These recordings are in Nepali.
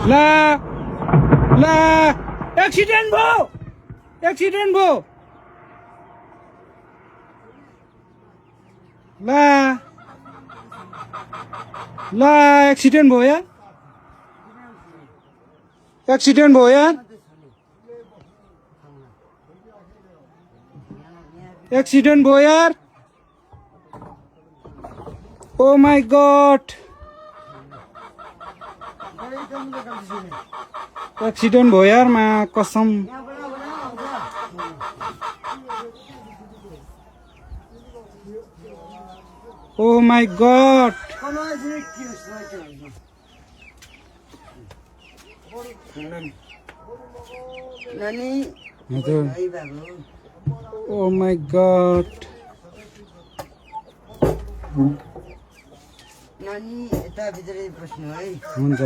ला ला एक्सिडेन्ट भयो ला ला एक्सिडेन्ट भयो यार एक्सिडेन्ट भयो यार ओ माय गॉड एक्सिडेन्ट भयो यार मा कसम oh my god oh my god नानी यता भित्रै बस्नु है हुन्छ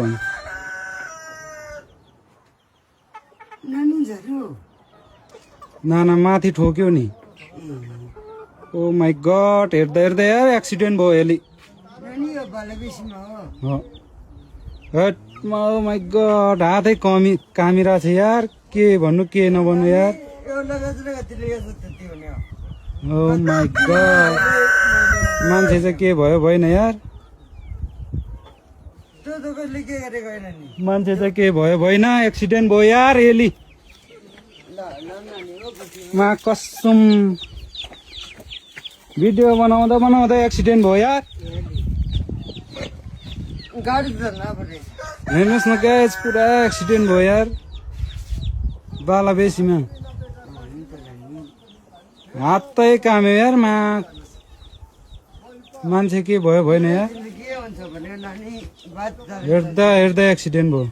नानी झर्यो नाना माथि ठोक्यो नि ओ माय गॉड हेर्दा हेर्दा यार एक्सिडेन्ट भयो यसले नानी यो बालबेसीमा हो ओ माय गॉड हातै कामिरा छ यार के भन्नु के नभन्नु यार यो लगाजले गतिले यो त्यति हुने ओ माय गॉड मान्छे चाहिँ के भयो भएन यार त्यो त कसले के गरेको होइन नि मान्छे चाहिँ के भयो भएन एक्सिडेन्ट भयो यार यसले ल नानी हो मा कसम भिडियो बनाउँदा एक्सिडेन्ट भयो यार गाडी धर्न परे हेर्नुहोस् न गाइस पुरा एक्सिडेन्ट भयो यार बालाबेसीमा हातै काम्यो यार मान्छे के भयो भएन यार के हुन्छ भने नानी बात हेर्दा एक्सिडेन्ट भयो